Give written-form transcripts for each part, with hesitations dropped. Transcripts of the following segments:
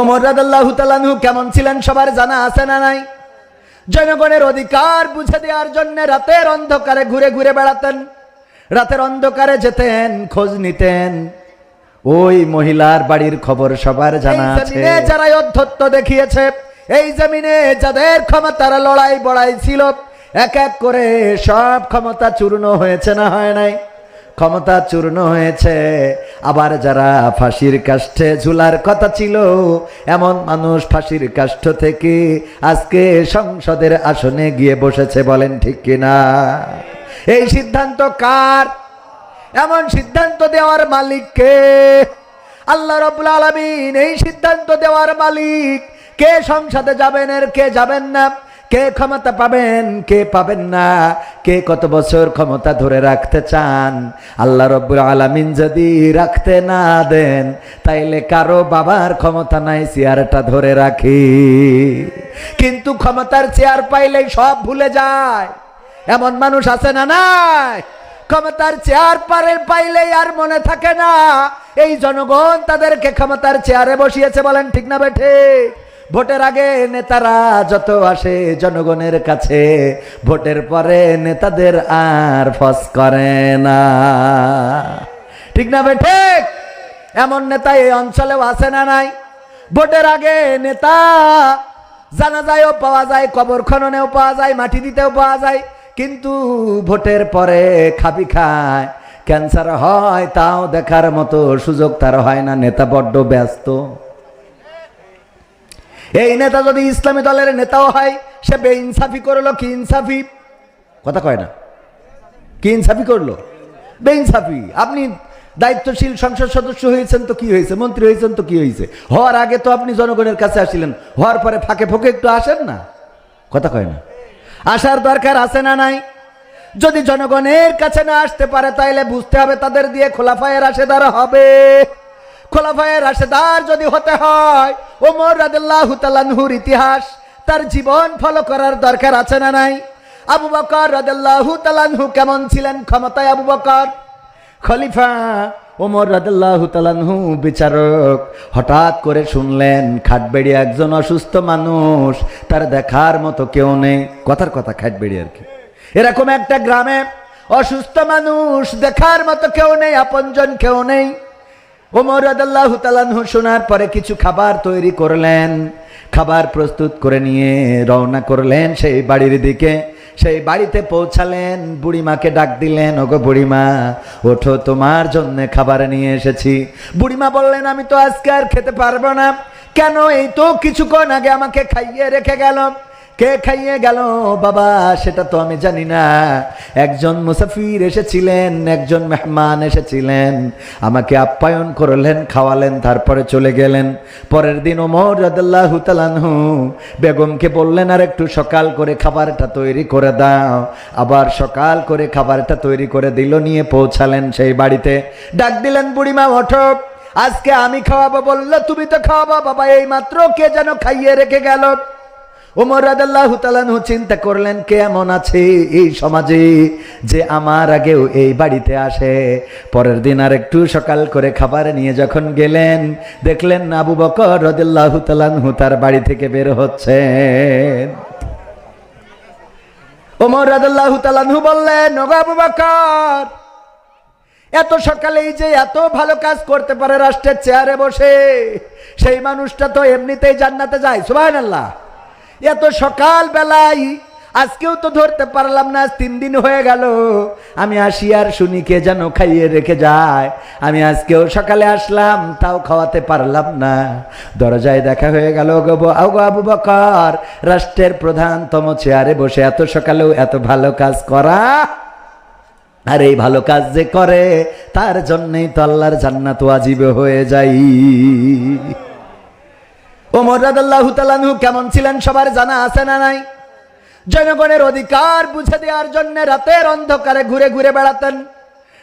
ওমর রাদিয়াল্লাহু তাআলা আনহু কেমন ছিলেন সবার জানা আছে না নাই? জনগণের অধিকার বুঝে দেওয়ার জন্য রাতের অন্ধকারে ঘুরে ঘুরে বেড়াতেন, রাতের অন্ধকারে যেতেন, খোঁজ নিতেন। ওই মহিলার বাড়ির খবর সবার জানা আছে। যারা অধ্যত্ব দেখিয়েছে, এই জমিনে যাদের ক্ষমতার লড়াই বড়াই ছিল, এক এক করে সব ক্ষমতা চূর্ণ হয়েছে না হয় নাই? ক্ষমতা চূর্ণ হয়েছে। আবার যারা ফাঁসির কাষ্ঠে ঝুলার কথা ছিল, এমন মানুষ ফাঁসির কাষ্ঠ থেকে আজকে সংসদের আসনে গিয়ে বসেছে। বলেন ঠিক কিনা? এই সিদ্ধান্ত কার? এমন সিদ্ধান্ত দেওয়ার মালিক কে? আল্লাহ রাব্বুল আলামিন। এই সিদ্ধান্ত দেওয়ার মালিক কে? সংসদে যাবেন আর কে যাবেন না, কে ক্ষমতা পাবেন কে পাবেন না, কে কত বছর ক্ষমতা ধরে রাখতে চান, আল্লাহ রাব্বুল আলামিন যদি রাখতে না দেন, তাইলে কারো বাবার ক্ষমতা নাই চেয়ারটা ধরে রাখি। কিন্তু ক্ষমতার চেয়ার পাইলেই সব ভুলে যায়, এমন মানুষ আছে না নাই? ক্ষমতার চেয়ার পাইলেই আর মনে থাকে না এই জনগণ তাদেরকে ক্ষমতার চেয়ারে বসিয়েছে। বলেন ঠিক না বেঠে? ভোটের আগে নেতারা যত আসে জনগণের কাছে, ভোটের পরে নেতাদের আর ফস করে না। ঠিক না বেঠে? এমন নেতা এই অঞ্চলেও আছে না নাই? ভোটের আগে নেতা জানাজায়ও পাওয়া যায়, কবর খননেও পাওয়া যায়, মাটি দিতেও পাওয়া যায়, কিন্তু ভোটের পরে খাবি খায়, ক্যান্সার হয়, তাও দেখার মতো সুযোগ তার হয় না। নেতা বড্ড ব্যস্ত। এই নেতা যদি ইসলামী দলের নেতাও হয়, সে বেইনসাফি করলো। কি ইনসাফি? কথা কয় না। কি ইনসাফি করলো? বেইনসাফি। আপনি দায়িত্বশীল সংসদ সদস্য হয়েছেন তো কি হয়েছে, মন্ত্রী হয়েছেন তো কি হয়েছে, হওয়ার আগে তো আপনি জনগণের কাছে আসছিলেন, হওয়ার পরে ফাঁকে ফোঁকে একটু আসেন না। কথা কয় না। আসার দরকার আছে না নাই? যদি জনগণের কাছে না আসতে পারে, তাইলে বুঝতে হবে তাদের দিয়ে খোলাফায়ে রাশেদার হবে। খোলাফায়ে রাশেদার যদি হতে হয়, ওমর রাদিয়াল্লাহু তাআলা আনহুর ইতিহাস, তার জীবন ফলো করার দরকার আছে না নাই? আবু বকর রাদিয়াল্লাহু তাআলা আনহু কেমন ছিলেন ক্ষমতায়? আবু বকর খলিফা, ওমর রাদিয়াল্লাহু তাআলা আনহু বিচারক। হঠাৎ করে শুনলেন খাটবেড়ি একজন অসুস্থ মানুষ, তার দেখার মতো কেউ নেই। কথার কথা, খাটবেড়ি আর কি। এরকম একটা গ্রামে অসুস্থ মানুষ, দেখার মতো কেউ নেই, আপনজন কেউ নেই। ওমর রাদিয়াল্লাহু তাআলা আনহু শোনার পরে কিছু খাবার তৈরি করলেন, খাবার প্রস্তুত করে নিয়ে রওনা করলেন সেই বাড়ির দিকে। সেই বাড়িতে পৌঁছালেন, বুড়িমাকে ডাক দিলেন, ওগো বুড়িমা ওঠো, তোমার জন্য খাবার নিয়ে এসেছি। বুড়িমা বললেন, আমি তো আজকে আর খেতে পারবো না। কেন? এই তো কিছুক্ষণ আগে আমাকে খাইয়ে রেখে গেল। কে খাইয়ে গেল বাবা সেটা তো আমি জানি না। একজন মুসাফির এসেছিলেন, একজন মেহমান এসেছিলেন, আমাকে আপ্যায়ন করলেন, খাওয়ালেন, তারপরে চলে গেলেন। পরের দিন ওমর রাদিয়াল্লাহু তাআলা আনহু বেগমকে বললেন, আর একটু সকাল করে খাবারটা তৈরি করে দাও। আবার সকাল করে খাবারটা তৈরি করে দিল, নিয়ে পৌঁছালেন সেই বাড়িতে। ডাক দিলেন, বুড়িমা ওঠো, আজকে আমি খাওয়াবো। বললো, তুমি তো খাওয়াবো বাবা, এই মাত্র কে যেন খাইয়ে রেখে গেল। ওমর রাদিয়াল্লাহু তাআলা আনহু চিন্তা করলেন, কে এমন আছে এই সমাজে যে আমার আগেও এই বাড়িতে আসে। পরের দিন আর একটু সকাল করে খাবার নিয়ে যখন গেলেন, দেখলেন আবু বকর রাদিয়াল্লাহু তাআলা আনহু তার বাড়ি থেকে বের হচ্ছেন। ওমর রাদিয়াল্লাহু তাআলা আনহু বললেন, ওগো আবু বকর, এত সকালেই যে এত ভালো কাজ করতে পারে রাষ্ট্রের চেয়ারে বসে, সেই মানুষটা তো এমনিতেই জান্নাতে যায়। সুবহানাল্লাহ। এত সকাল বেলায় আজকেও তো ধরতে পারলাম না, 3 দিন হয়ে গেল আমি আসি আর শুনি কে যেন খাইয়ে রেখে যায়। আমি আজকেও সকালে আসলাম, তাও খাওয়াতে পারলাম না। দরজায় দেখা হয়ে গেল, ওগো আবু বকর, রাষ্ট্রের প্রধানতম চেয়ারে বসে এত সকালেও এত ভালো কাজ করা। আর এই ভালো কাজ যে করে তার জন্যই তো আল্লাহর জান্নাত ওয়াজিব হয়ে যায়। ওমর রাদিয়াল্লাহু তাআলা আনহু কেমন ছিলেন সবার জানা আছে না নাই? জনগণের অধিকার বুঝে দেওয়ার জন্য রাতের অন্ধকারে ঘুরে ঘুরে বেড়াতেন,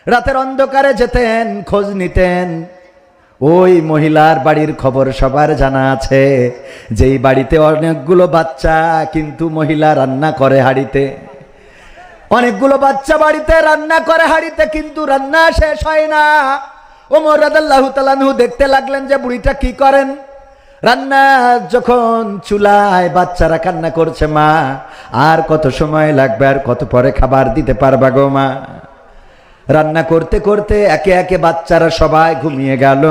রাতের অন্ধকারে যেতেন, খোঁজ নিতেন। ওই মহিলার বাড়ির খবর সবার জানা আছে, যেই বাড়িতে অনেকগুলো বাচ্চা, কিন্তু মহিলা রান্না করে হাঁড়িতে। অনেকগুলো বাচ্চা বাড়িতে রান্না করে হাঁড়িতে, কিন্তু রান্না শেষ হয় না। ওমর রাদিয়াল্লাহু তাআলা আনহু দেখতে লাগলেন যে বুড়িটা কি করেন। রান্না যখন চুলায়, বাচ্চারা কান্না করছে, মা আর কত সময় লাগবে, আর কত পরে খাবার দিতে পারবা গো মা। রান্না করতে করতে একে একে বাচ্চারা সবাই ঘুমিয়ে গেল,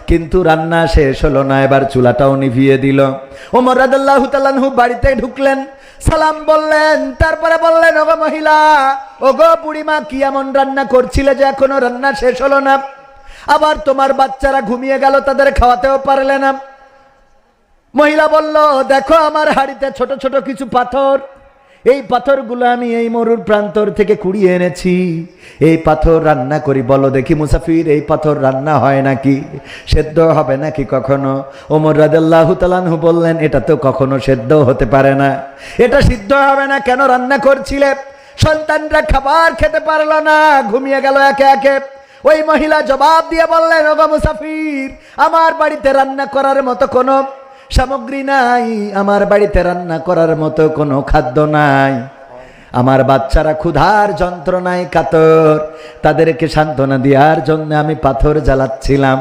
কিন্তু রান্না শেষ হলো না, এবার চুলাটাও নিভিয়ে দিল। ওমর রাদিয়াল্লাহু তাআলা আনহু বাড়িতে ঢুকলেন, সালাম বললেন, তারপরে বললেন, ওগো মহিলা, ওগো বুড়িমা, কি এমন রান্না করছিলে যে এখনো রান্না শেষ হলো না? আবার তোমার বাচ্চারা ঘুমিয়ে গেল, তাদের খাওয়াতেও পারলে না। মহিলা বলল, দেখো আমার হাড়িতে ছোট ছোট কিছু পাথর, এই পাথরগুলো আমি এই মরুর প্রান্তর থেকে কুড়িয়ে এনেছি, এই পাথর রান্না করি। বলো দেখি মুসাফির, এই পাথর রান্না হয় নাকি? সেদ্ধ হবে নাকি কখনো? ওমর রাদিয়াল্লাহু তাআলা আনহু বললেন, এটা তো কখনো সেদ্ধ হতে পারে না, এটা সিদ্ধ হবে না। কেন রান্না করছিলে? সন্তানরা খাবার খেতে পারলো না, ঘুমিয়ে গেল একে একে। ওই মহিলা জবাব দিয়ে বললেন, ওগো মুসাফির, আমার বাড়িতে রান্না করার মতো কোনো সামগ্রী নাই, আমার বাড়িতে রান্না করার মতো কোনো খাদ্য নাই। আমার বাচ্চারা ক্ষুধার যন্ত্রণায় কাতর, তাদেরকে সান্ত্বনা দেওয়ার জন্য আমি পাথর জ্বালাচ্ছিলাম,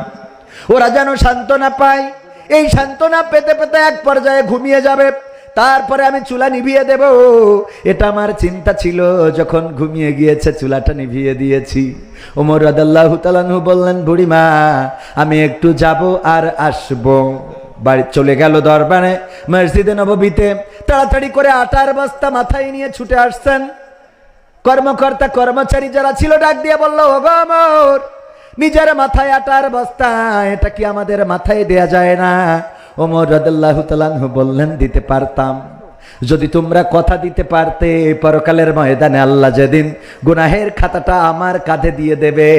ওরা যেন সান্ত্বনা পায়। এই সান্ত্বনা পেতে পেতে এক পর্যায়ে ঘুমিয়ে যাবে, তারপরে আমি চুলা নিভিয়ে দেব, এটা আমার চিন্তা ছিল। যখন ঘুমিয়ে গিয়েছে, চুলাটা নিভিয়ে দিয়েছি। ওমর রাদিয়াল্লাহু তাআলা আনহু বললেন, বুড়িমা, আমি একটু যাব আর আসবো। বাড়ি চলে গেল দরবারে, মসজিদে নববীতে তাড়াতাড়ি করে আটার বস্তা মাথায় নিয়ে ছুটে আসছেন। কর্মকর্তা কর্মচারী যারা ছিল ডাক দিয়ে বলল, ওগো ওমর, নিজের মাথায় আটার বস্তা, এটা কি আমাদের মাথায় দেয়া যায় না? ওমর রাদিয়াল্লাহু তাআলা আনহু বললেন, দিতে পারতাম, যদি তোমরা কথা দিতে পারতে, পরকালের ময়দানে আল্লাহ যেদিন গুনাহের খাতাটা আমার কাঁধে দিয়ে দেবে,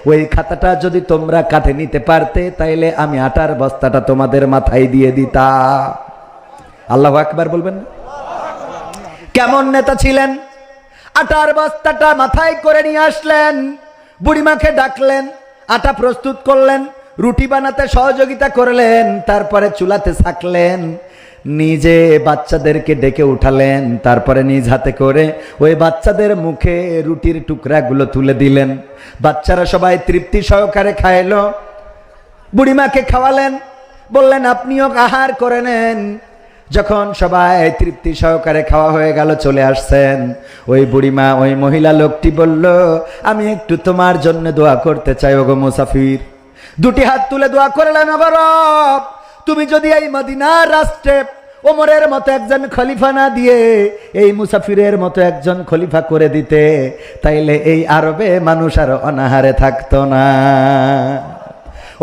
ওই খাতাটা যদি তোমরা কাঁধে নিতে পারতে, তাইলে আমি আটার বস্তাটা তোমাদের মাথায় দিয়ে দিতাম। আল্লাহু আকবার বলবেন। কেমন নেতা ছিলেন! আটার বস্তাটা মাথায় করে নিয়ে আসলেন, বুড়িমাকে ডাকলেন, আটা প্রস্তুত করলেন, রুটি বানাতে সহযোগিতা করলেন, তারপরে চুলাতে ছাকলেন, নিজে বাচ্চাদেরকে ডেকে উঠালেন, তারপরে নিজ হাতে করে ওই বাচ্চাদের মুখে রুটির টুকরাগুলো তুলে দিলেন। বাচ্চারা সবাই তৃপ্তি সহকারে খাইলো। বুড়িমাকে খাওয়ালেন, বললেন, আপনিও আহার করে নেন। যখন সবাই তৃপ্তি সহকারে খাওয়া হয়ে গেল, চলে আসছেন, ওই বুড়িমা, ওই মহিলা লোকটি বলল, আমি একটু তোমার জন্য দোয়া করতে চাই ওগো মুসাফির। দুটি হাত তুলে দোয়া করলেন, ওগো রব, তুমি যদি এই মদিনার রাষ্ট্রে ওমরের মতো একজন খলিফা না দিয়ে এই মুসাফিরের মতো একজন খলিফা করে দিতে, তাইলে এই আরবে মানুষ আর অনাহারে থাকতো না।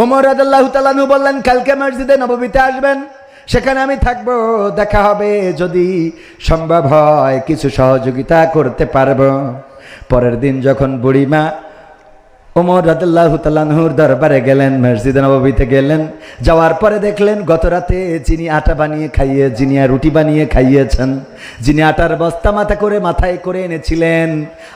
ওমর রাদিয়াল্লাহু তাআলা আনহু বললেন, কালকে মসজিদে নববীতে আসবেন, সেখানে আমি থাকবো, দেখা হবে, যদি সম্ভব হয় কিছু সহযোগিতা করতে পারবো। পরের দিন যখন বুড়িমা ওমর রাদিয়াল্লাহু তাআলা আনহুর দরবারে গেলেন, মসজিদে নববীতে গেলেন, যাওয়ার পরে দেখলেন গত রাতে যিনি আটা বানিয়ে খাইয়ে, যিনি রুটি বানিয়ে খাইয়েছেন, যিনি আটার বস্তা মাথায় করে এনেছিলেন,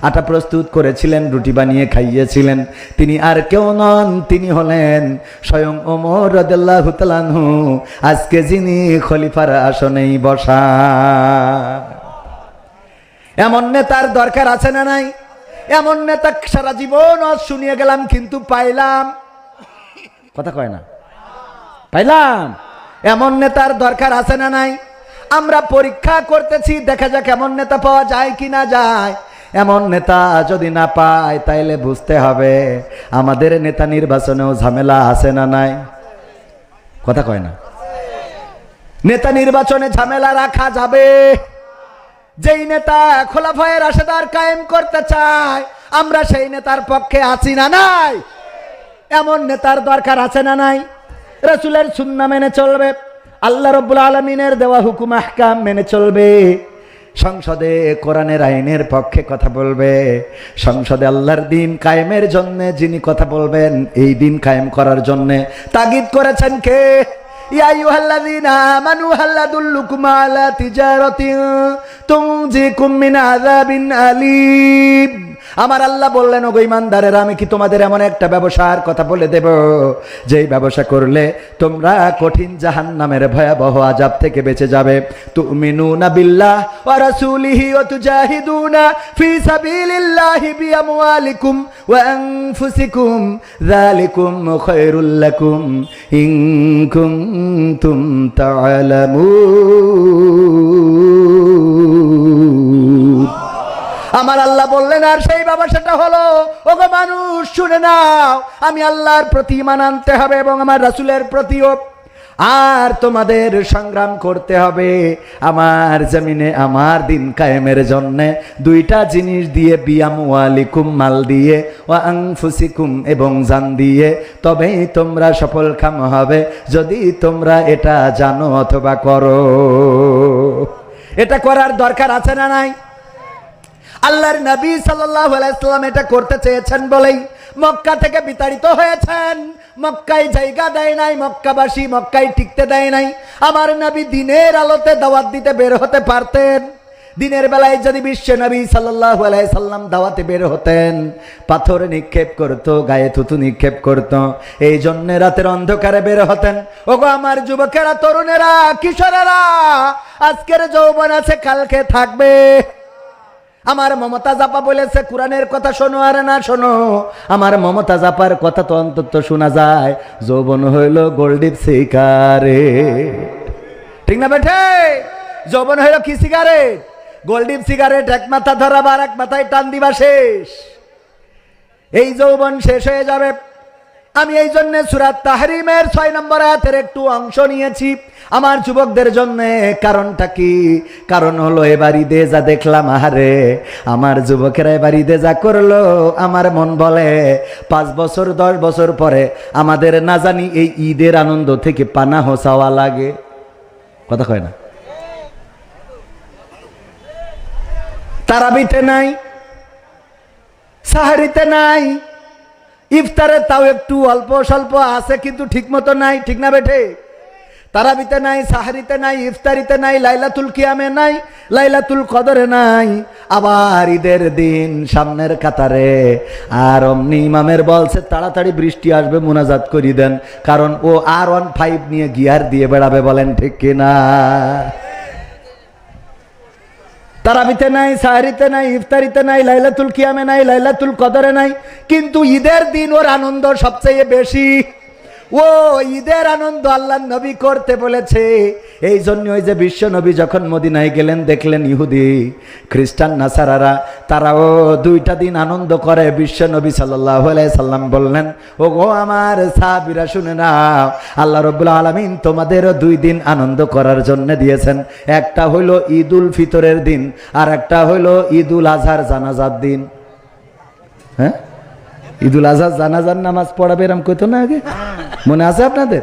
আটা প্রস্তুত করেছিলেন, রুটি বানিয়ে খাইয়েছিলেন, তিনি আর কেউ নন, তিনি হলেন স্বয়ং ওমর রাদিয়াল্লাহু তাআলা আনহু, আজকে যিনি খলিফার আসনেই বসা। এমন নেতার দরকার আছে না নাই? এমন নেতা সারা জীবন শুনিয়ে গেলাম, কিন্তু পাইলাম, কথা কয় না, পাইলাম। এমন নেতার দরকার আছে না নাই? আমরা পরীক্ষা করতেছি, দেখা যাক এমন নেতা পাওয়া যায় কি না যায়। এমন নেতা যদি না পায়, তাইলে বুঝতে হবে আমাদের নেতা নির্বাচনেও ঝামেলা আছে না নাই? কথা কয় না। নেতা নির্বাচনে ঝামেলা রাখা যাবে। যেই নেতা খোলাফায়ে রাশেদার কায়েম করতে চায়, আমরা সেই নেতার পক্ষে আছি না নাই? এমন নেতার দরকার আছে না নাই? রাসূলের সুন্নাহ মেনে চলবে, আল্লাহ রাব্বুল আলামিনের দেওয়া হুকুম আহকাম মেনে চলবে, সংসদে কোরআনের আইনের পক্ষে কথা বলবে, সংসদে আল্লাহর দ্বীন কায়েমের জন্য যিনি কথা বলবেন, এই দ্বীন কায়েম করার জন্য তাগিদ করেছেন কে? ইয়া আইয়ুহাল্লাযীনা আমানু হাল আদুল্লুকুম আলা তিজারাতিন তুনজিকুম মিন আযাবিন আলীম। আমার আল্লাহ বললেন, ওগো ঈমানদারেরা, আমি কি তোমাদের এমন একটা ব্যবসার কথা বলে দেব যেই ব্যবসা করলে তোমরা কঠিন জাহান্নামের ভয়াবহ আযাব থেকে বেঁচে যাবে। তুমিনুনা বিল্লাহ ওয়া রাসূলিহি ওয়া তুজাহিদুনা ফি সাবিলিল্লাহি বিআমওয়ালিকুম ওয়া আনফুসিকুম যালিকুম খায়রুল লাকুম ইন কুনতুম তা'লামুন। আমার আল্লাহ বললেন, আর সেই ব্যবসাটা হলো, ওগো মানুষ শুনে নাও, আমি আল্লাহর প্রতি ঈমান আনতে হবে এবং আমার রাসূলের প্রতিও, আর তোমাদের সংগ্রাম করতে হবে আমার জমিনে আমার দিন কায়েমের জন্য দুইটা জিনিস দিয়ে, বিআমওয়ালিকুম, মাল দিয়ে, ওয়া আনফুসিকুম, এবং জান দিয়ে। তবেই তোমরা সফলকাম হবে যদি তোমরা এটা জানো অথবা করো। এটা করার দরকার আছে না নাই? আল্লাহর নবী সাল্লাল্লাহু আলাইহি ওয়াসাল্লাম এটা করতে চেয়েছেন বলেই মক্কা থেকে বিতাড়িত হয়েছেন। মক্কায় জায়গা দেয় নাই, মক্কাবাসী মক্কায় টিকতে দেয় নাই। আমার নবী দিনের আলোতে দাওয়াত দিতে বের হতে পারতেন। দিনের বেলায় যদি বিশ্ব নবী সাল্লাল্লাহু আলাইহি সাল্লাম দাওয়াতে বের হতেন, পাথর নিক্ষেপ করত, গায়ে থুতু নিক্ষেপ করত। এই জন্য রাতের অন্ধকারে বের হতেন। ওগো আমার যুবকেরা, তরুণেরা, কিশোরেরা, আজকের যৌবন আছে, কালকে থাকবে। আমার মমতাজ আপা বলেছে, কোরআনের কথা শোনো আর না শোনো, আমার মমতাজ আপার কথা তো অন্তত শোনা যায়। যৌবন হইল গোল্ডিপ সিগারেট, ঠিক না বেঠে? যৌবন হইল কি সিগারেট? গোল্ডিপ সিগারেট। এক মাথা ধরাবার, এক মাথায় টান দিবা, শেষ। এই যৌবন শেষ হয়ে যাবে। আমি এই জন্য সূরা তাহরিমের 6 নম্বর আয়াতের একটু অংশ নিয়েছি আমার যুবকদের জন্য। কারণটা কি? কারণ হলো, এবার ঈদে যা দেখলাম, আহারে আমার যুবকেরা এবার ঈদে যা করলো, আমার মন বলে 5 বছর 10 বছর পরে আমাদের না জানি এই ঈদের আনন্দ থেকে পানাহ চাওয়া লাগে। কথা কয় না? তারাবিতে নাই, সাহারিতে নাই, ইফতারে তাও একটু অল্প স্বল্প আছে, কিন্তু ঠিক মতো নাই, ঠিক না বেঠে? তারাবিতে নাই, সাহারিতে নাই, ইফতারিতে নাই, লাইলাতুল কিয়ামে নাই, লাইলাতুল কদরে নাই। আবার ঈদের দিন সামনের কাতারে, আর অমনি ইমামের বলছে তাড়াতাড়ি বৃষ্টি আসবে, মুনাজাত করি দেন, কারণ ও R15 নিয়ে গিয়ার দিয়ে বেড়াবে। বলেন ঠিক কিনা? তারাবিতে নাই, সাহারিতে নাই, ইফতারিতে নাই, লাইলাতুল কিয়ামে নাই, লাইলাতুল কদরে নাই, কিন্তু ঈদের দিন ওর আনন্দ সবচেয়ে বেশি। ও ঈদের আনন্দ আল্লাহর নবী করতে বলেছে। এই জন্য ওই যে বিশ্ব নবী যখন মদিনায় গেলেন, দেখলেন ইহুদি, খ্রিস্টান, নাসারারা তারাও 2টা দিন আনন্দ করে। বিশ্ব নবী সাল্লাল্লাহু আলাইহি সাল্লাম বললেন, ও গো আমার সাহাবীরা শুনে নাও, আল্লাহ রাব্বুল আলামিন তোমাদেরও 2 দিন আনন্দ করার জন্য দিয়েছেন। একটা হইল ঈদুল ফিতরের দিন, আর একটা হইল ঈদুল আজহার জানাজার দিন। হ্যাঁ, ঈদুল আজহার জানাজার নামাজ পড়াবে এরকম কইতো না আগে? মনে আছে আপনাদের?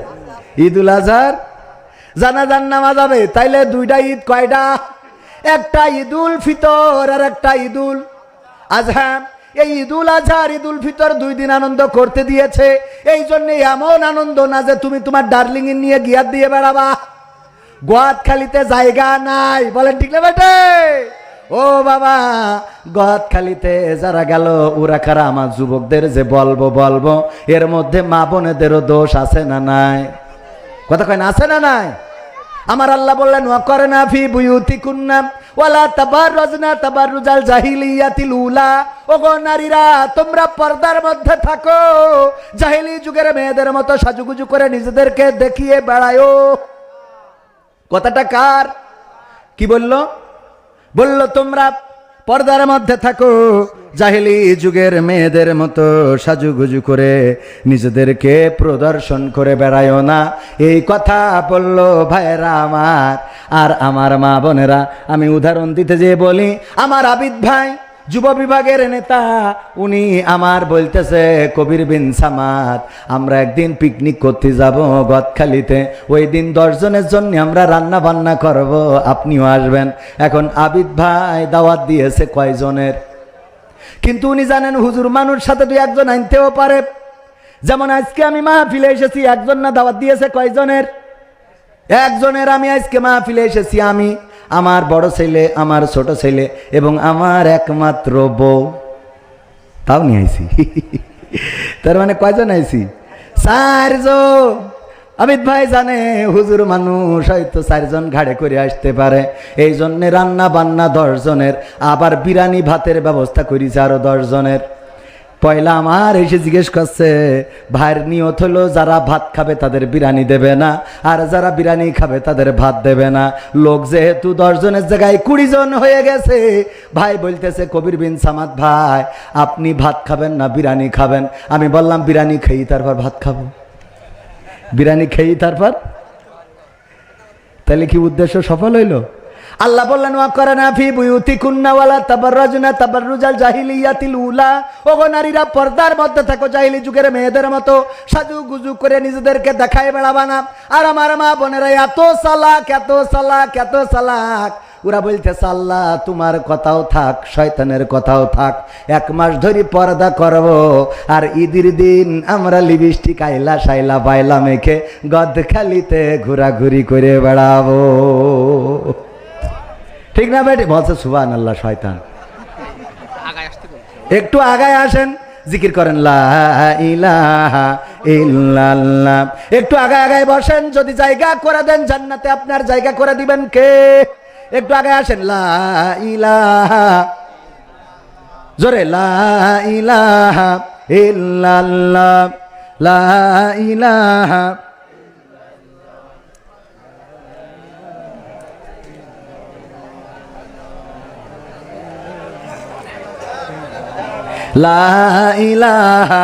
ঈদুল আজহার জানাজার নামাজ হবে। তাইলে 2টা ঈদ কয়টা? একটা ঈদুল ফিতর আর একটা ঈদুল আজহা। এই ঈদুল আজহার ঈদুল ফিতর 2 দিন আনন্দ করতে দিয়েছে। এই জন্য এমন আনন্দ না যে তুমি তোমার ডার্লিং এর নিয়ে গিয়ার দিয়ে বেড়াবা। গোয়াতখালিতে জায়গা নাই, বলেন ঠিক না বেটে? ও বাবা, গোয়াতখালিতে যারা গেল ওরা কারা? আমার যুবকদের যে বলবো, এর মধ্যে মা বোনেদেরও দোষ আছে না নাই? কথা কয় না? আছে না নাই? আমার আল্লাহ বললেন, ওয়াকরনা ফি বুয়ুতিকুন্না ওয়ালা তাবাররাজনা তাবাররুজাল জাহিলিয়াতিল উলা। ওগো নারীরা, তোমরা পর্দার মধ্যে থাকো, জাহিলি যুগের মেয়েদের মতো সাজুগুজু করে নিজেদেরকে দেখিয়ে বেড়ায়ো। কথাটা কার? কি বললো? বলল তোমরা পর্দার মধ্যে থাকো, জাহেলি যুগের মেয়েদের মতো সাজুগুজু করে নিজেদেরকে প্রদর্শন করে বেড়ায়ও না। এই কথা বলল ভাইয়েরা আমার আর আমার মা বোনেরা। আমি উদাহরণ দিতে যেয়ে বলি, আমার আবিদ ভাই যুব বিভাগের নেতা, উনি আমার বলতেছে, কবির বিন সামাদ, আমরা একদিন পিকনিক করতে যাব গদখালিতে। ওই দিন 10 জনের জন্য আমরা রান্না বান্না করব, আপনিও আসবেন। এখন আবিদ ভাই দাওয়াত দিয়েছে কয়জনের? কিন্তু উনি জানেন হুজুর মানুষ সাথে 2-1 জন আনতেও পারে। যেমন আজকে আমি মাহফিলে এসেছি, 1 জন না দাওয়াত দিয়েছে কয়জনের? 1 জনের। আমি আজকে মাহফিলে এসেছি, আমি, আমার বড় ছেলে, আমার ছোট ছেলে এবং আমার একমাত্র বউ। তাও নিয়ে আইছি। তার মানে কয়জন আইছি? 4 জন। অমিত ভাই জানে হুজুর মানুষ হয়তো 4 জন ঘাড়ে করে আসতে পারে, এই জন্য রান্না বান্না 10 জনের, আবার বিরিয়ানি ভাতের ব্যবস্থা করেছে আরো 10 জনের। পয়লা আমার এসে জিজ্ঞেস করছে, ভাইয়ের নিয়ত হলো যারা ভাত খাবে তাদের বিরিয়ানি দেবে না, আর যারা বিরিয়ানি খাবে তাদের ভাত দেবে না। লোক যেহেতু 10 জনের জায়গায় 20 জন হয়ে গেছে, ভাই বলতেছে কবির বিন সামাদ ভাই আপনি ভাত খাবেন না বিরিয়ানি খাবেন? আমি বললাম বিরিয়ানি খেয়ে তারপর ভাত খাবো, বিরিয়ানি খেয়ে তারপর। তাহলে কি উদ্দেশ্য সফল হইল? আল্লাহ বললেন ওয়াকরানা ফি বুয়ুতিকুন্না ওয়ালা তাবাররাজনা তাবাররুজাল জাহিলিয়াতিল উলা। ওগো নারীরা পর্দার মধ্যে থাকো, জাহিলি যুগের মেয়েদের মতো সাজুগুজু করে নিজেদেরকে দেখায় বেড়াবা না। আর আমার মা বোনেরা এত চালাক, এত চালাক, এত চালাক, ওরা বলতেছে আল্লাহ তোমার কথাও থাক শয়তানের কথাও থাক, 1 মাস ধরে পর্দা করব, আর ঈদের দিন আমরা লিপস্টিক আইলা শাইলা বাইলা মেখে গদখালিতে ঘোরাঘুরি করে বেড়াবো। ঠিক না বেটি? বলছে সুবহানাল্লাহ। শয়তান একটু আগায় আসেন, জিকির করেন লা ইলাহা ইল্লাল্লাহ। একটু আগায় আগায় বসেন, যদি জায়গা করে দেন জান্নাতে আপনার জায়গা করে দিবেন কে? একটু আগায় আসেন, লা ইলাহা, জোরে লা ইলাহা ইল্লাল্লাহ, লা ইলাহা। লা ইলাহা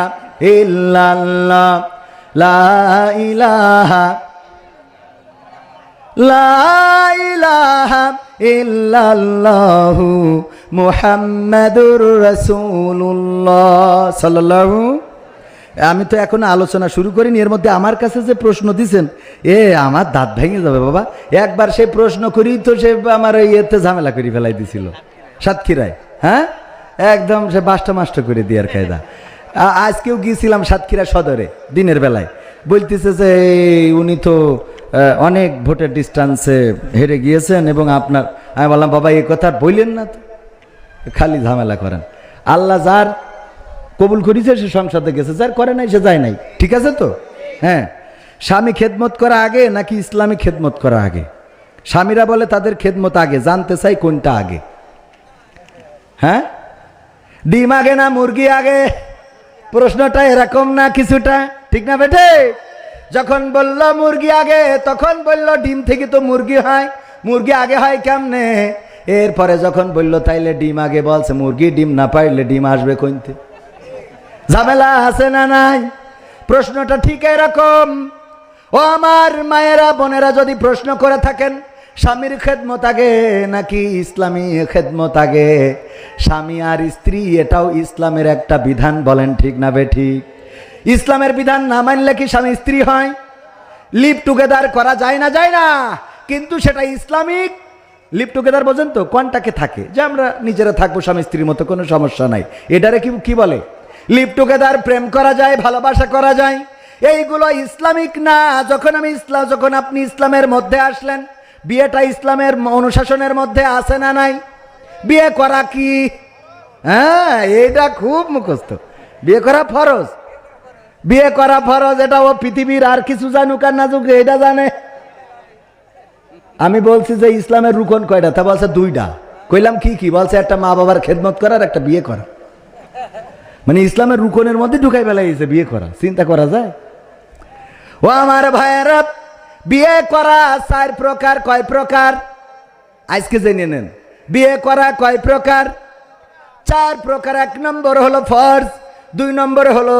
ইল্লাল্লাহ, লা ইলাহা, লা ইলাহা ইল্লাল্লাহু মুহাম্মাদুর রাসূলুল্লাহ সাল্লাল্লাহু। আমি তো এখন আলোচনা শুরু করিনি, এর মধ্যে আমার কাছে যে প্রশ্ন দিছেন আমার দাঁত ভেঙে যাবে বাবা। একবার সে প্রশ্ন করি তো সে আমার ইয়েতে ঝামেলা করে ফেলাই দিছিল সাতক্ষীরায়। হ্যাঁ, একদম সে বাস্টা মাস্টা করে দিয়ার কায়দা। আজকেও গিয়েছিলাম সাতক্ষীরা সদরে দিনের বেলায়, বলতেছে যে উনি তো অনেক ভোটের ডিস্টেন্সে হেরে গিয়েছেন এবং আপনার। আমি বললাম বাবা এই কথা বললেন না তো, খালি ঝামেলা করেন। আল্লাহ যার কবুল করেছে সে সংসদে গেছে, যার করে নাই সে যায় নাই। ঠিক আছে তো? হ্যাঁ, স্বামী খেদমত করা আগে নাকি ইসলামী খেদমত করা আগে? স্বামীরা বলে তাদের খেদমত আগে, জানতে চাই কোনটা আগে। হ্যাঁ, ডিম আগে না মুরগি আগে? প্রশ্নটা এরকম না কিছুটা, ঠিক না বেটে? যখন বলল মুরগি আগে তখন বলল ডিম থেকে তো মুরগি হয়, মুরগি আগে হয় কেমনে? এরপরে যখন বলল তাইলে ডিম আগে, বলছে মুরগি ডিম না পাইলে ডিম আসবে কোনতে? ঝামেলা আছে না নাই? প্রশ্নটা ঠিক এরকম। ও আমার মায়েরা বোনেরা, যদি প্রশ্ন করে থাকেন স্বামীর খেদমত আগে নাকি ইসলামী খেদমত আগে, স্বামী আর স্ত্রী এটাও ইসলামের একটা বিধান, বলেন ঠিক না বেঠিক? ইসলামের বিধান না মানলে কি স্বামী স্ত্রী হয়? লিভ টুগেদার করা যায় না? যায় না, কিন্তু সেটা ইসলামিক লিভ টুগেদার। বোঝেন তো কোনটাকে থাকে যে আমরা নিজেরা থাকবো স্বামী স্ত্রীর মতো, কোনো সমস্যা নাই। এটারে কি বলে? Live together. প্রেম করা যায়, ভালোবাসা করা যায়, এইগুলো ইসলামিক না। যখন আপনি ইসলামের মধ্যে আসলেন, বিয়েটা ইসলামের অনুশাসনের মধ্যে আছে না নাই? বিয়ে করা কি? হ্যাঁ, এটা খুব মুখস্থ। বিয়ে করা ফরজ, বিয়ে করা ফরজ। এটা ও পৃথিবীর আর কিছু জানুক আর না জানুক এটা জানে। আমি বলছি যে ইসলামের রুকন কয়টা? তা বলছে 2টা। কইলাম কি কি? বলছে একটা মা বাবার খেদমত করার, একটা বিয়ে করা। মানে ইসলামের রুকনের মধ্যে ঢুকাই বেলাইছে বিয়ে করা। চিন্তা করা যায়? ও আমার ভাইয়েরা, বিয়ে করা 4 প্রকার। কয় প্রকার? আজকে জেনে নেন। বিয়ে করা কয় প্রকার? 4 প্রকার। 1 নম্বর হলো ফরজ, 2 নম্বর হলো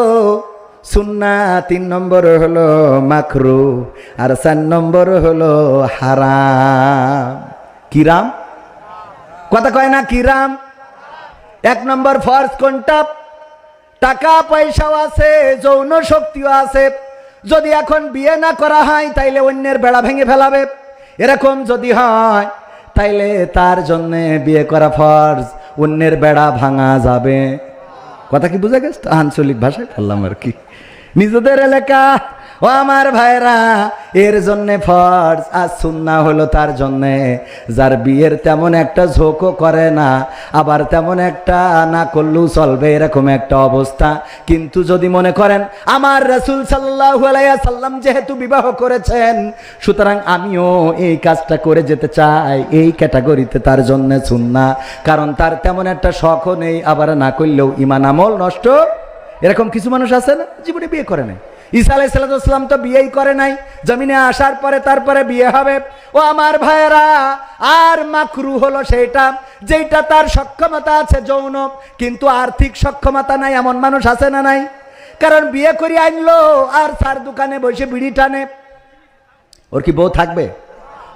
সুন্নাহ, 3 নম্বর হলো মাকরুহ, আর 4 নম্বর হলো হারাম। কিরাম? কথা কয় না কিরাম? 1 নম্বর ফরজ কোনটা? টাকা পয়সাও আছে, যৌন শক্তিও আছে। যদি এখন বিয়ে না করা হয় তাইলে অন্যের বেড়া ভেঙে ফেলাবে। এরকম যদি হয় তাইলে তার জন্য বিয়ে করা ফরজ, অন্যের বেড়া ভাঙা যাবে। কথা কি বুঝা গেছে? আঞ্চলিক ভাষায় বললাম আর কি। নিজেদের এলাকা ও আমার ভাইরা, এর জন্যে ফরজ আর সুন্নাহ হলো তার জন্যে যার বিয়ের তেমন একটা ঝোঁকও করে না, আবার তেমন একটা না করলেও চলবে এরকম একটা অবস্থা। কিন্তু যদি মনে করেন আমার রাসূল সাল্লাল্লাহু আলাইহি ওয়াসাল্লাম যেহেতু বিবাহ করেছেন, সুতরাং আমিও এই কাজটা করে যেতে চাই, এই ক্যাটাগরিতে তার জন্য সুন্নাহ। কারণ তার তেমন একটা শখও নেই, আবার না করলেও ঈমান আমল নষ্ট। এরকম কিছু মানুষ আছে না, জীবনে বিয়ে করে নাই। ঈসা আলাইহিস সালাম তো বিয়েই করে নাই, জমিনে আসার পরে তারপরে বিয়ে হবে। ও আমার ভাইয়েরা, আর মাকরু হলো সেইটা যেটা তার সক্ষমতা আছে যৌন, কিন্তু আর্থিক সক্ষমতা নাই, এমন মানুষ আছে না নাই? কারণ বিয়ে করে আনলো আর তার দোকানে বসে বিড়ি টানে, ওর কি বউ থাকবে?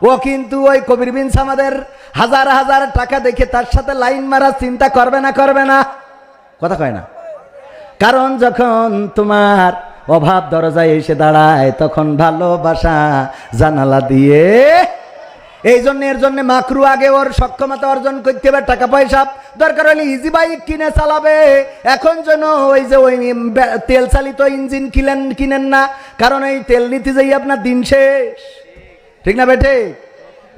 ও কিন্তু ওই কবির বিন সামাদের হাজার হাজার টাকা দেখে তার সাথে লাইন মারার চিন্তা করবে না? করবে না? কথা কয় না। কারণ যখন তোমার অভাব দরজায় এসে দাঁড়ায়, তখন ভালোবাসা জানালা দিয়ে। এই জন্য এর জন্য মাকরু আগে ওর সক্ষমতা অর্জন করতে হবে, টাকা পয়সা দরকার হলে ইজি বাইক কিনে চালাবে। এখন যেন ওই যে ওই তেল চালিত ইঞ্জিন কিনেন না, কারণ এই তেল নিতে যাই আপনার দিন শেষ। ঠিক না বেটে?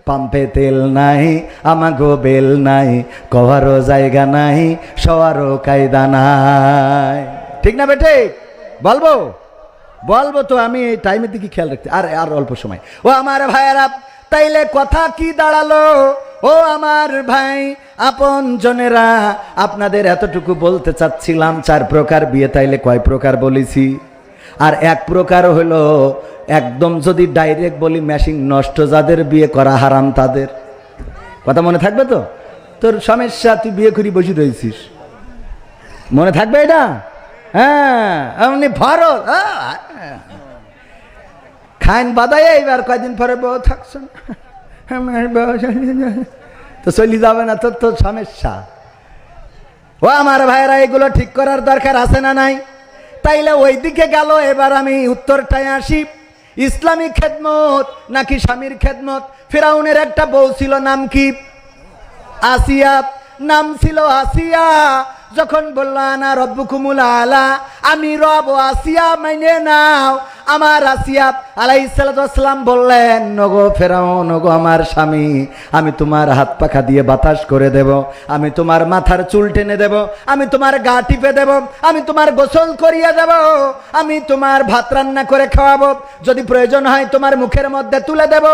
পাম্পে তেল নাই, আমাগো বেল নাই, কভারও জায়গা নাই, শোয়ারও কায়দা নাই। ঠিক না বেটে? বলবো বলবো তো, আমি এই টাইমের দিকে খেয়াল রাখতে। আর অল্প সময়। ও আমার ভাইয়েরা, তাইলে কথা কি দাঁড়ালো? ও আমার ভাই আপন জনেরা, আপনাদের এতটুকু বলতে চাচ্ছিলাম, 4 প্রকার বিয়ে। তাইলে কয় প্রকার বলেছি? আর 1 প্রকার হলো একদম, যদি ডাইরেক্ট বলি, মেশিন নষ্ট, যাদের বিয়ে করা হারাম তাদের। কথা মনে থাকবে তো? তোর সমস্যা, তুই বিয়ে করি বসে রয়েছিস, মনে থাকবে এটা? হ্যাঁ, এমনি ফরজ খাইন বাদাই, এইবার কয়দিন পরে বউ থাকছেন, তো চলি যাবে না, তোর তো সমস্যা। ও আমার ভাইরা, এগুলো ঠিক করার দরকার আছে না নাই? তাইলে ওই দিকে গেল। এবার আমি উত্তরটায় আসি। ইসলামী খেদমত নাকি স্বামীর খেদমত? ফিরাউনের একটা বউ ছিল, নাম কি? আসিয়া। নাম ছিল আসিয়া। যখন বলল আনা রব্বুকুমুল আলা, আমি রব, আসিয়া মাইনে নাও। আমার আসিয়া আলাইহিস সালাম বললেন, নগো ফেরাউন, নগো আমার স্বামী, আমি তোমার হাত পাখা দিয়ে বাতাস করে দেব, আমি তোমার মাথার চুল টেনে দেব, আমি তোমার গা টিপে দেব, আমি তোমার গোসল করিয়ে দেব, আমি তোমার ভাত রান্না করে খাওয়াবো, যদি প্রয়োজন হয় তোমার মুখের মধ্যে তুলে দেব,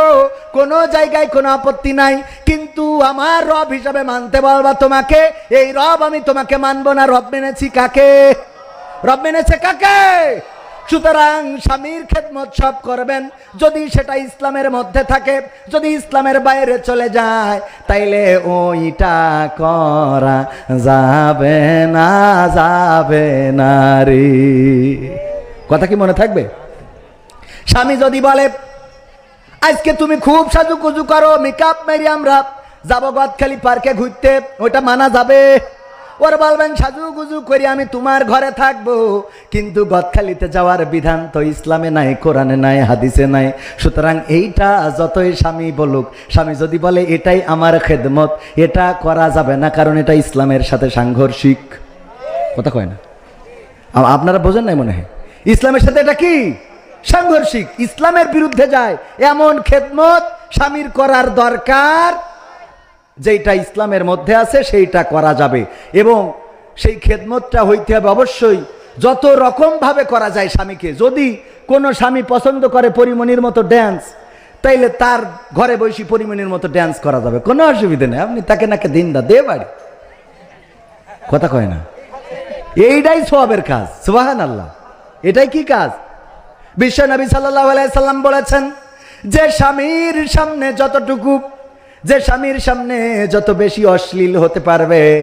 কোনো জায়গায় কোনো আপত্তি নাই। কিন্তু আমার রব হিসাবে মানতে বলবা তোমাকে, এই রব আমি তোমাকে মানবো না। রব মেনেছি কাকে? রব মেনেছে কাকে? সুতরাং স্বামীর খেদমত সব করবেন, যদি সেটা ইসলামের মধ্যে থাকে। যদি ইসলামের বাইরে চলে যায়, তাইলে ওইটা করা যাবে না, যাবে না রে। কথা কি মনে থাকবে? স্বামী যদি বলে, আজকে তুমি খুব সাজুগুজু করো, মেকআপ মেরি আমরা যাবো গদখালি পার্কে ঘুরতে, ওইটা মানা যাবে? ওর বলবেন, সাজুগুজু করি আমি তোমার ঘরে থাকবো, কিন্তু গদখালিতে যাওয়ার বিধান তো ইসলামে নাই, কোরআনে নাই, হাদিসে নাই। সুতরাং এইটা যতই স্বামী বলুক, স্বামী যদি বলে এটাই আমার খেদমত, এটা করা যাবে না, কারণ এটা ইসলামের সাথে সাংঘর্ষিক। কথা কয় না? আপনারা বোঝেন নাই মনে হয়? ইসলামের সাথে এটা কি সাংঘর্ষিক, ইসলামের বিরুদ্ধে যায়। এমন খেদমত স্বামীর করার দরকার, যেটা ইসলামের মধ্যে আছে সেইটা করা যাবে। এবং সেই খেদমতটা হইতে হবে অবশ্যই যত রকম ভাবে করা যায় স্বামীকে। যদি কোনো স্বামী পছন্দ করে পরিমণির মতো ড্যান্স, তাইলে তার ঘরে বসে পরিমণির মতো ড্যান্স করা যাবে, কোনো অসুবিধা নেই। আপনি তাকে নাকি দিন দে বাড়ি। কথা কয় না? এইটাই সওয়াবের কাজ। সুবহানাল্লাহ, এটাই কি কাজ? বিশ্ব নবী সাল্লাল্লাহু আলাইহি সাল্লাম বলেছেন, যে স্বামীর সামনে যত বেশি অশ্লীল হতে পারবে,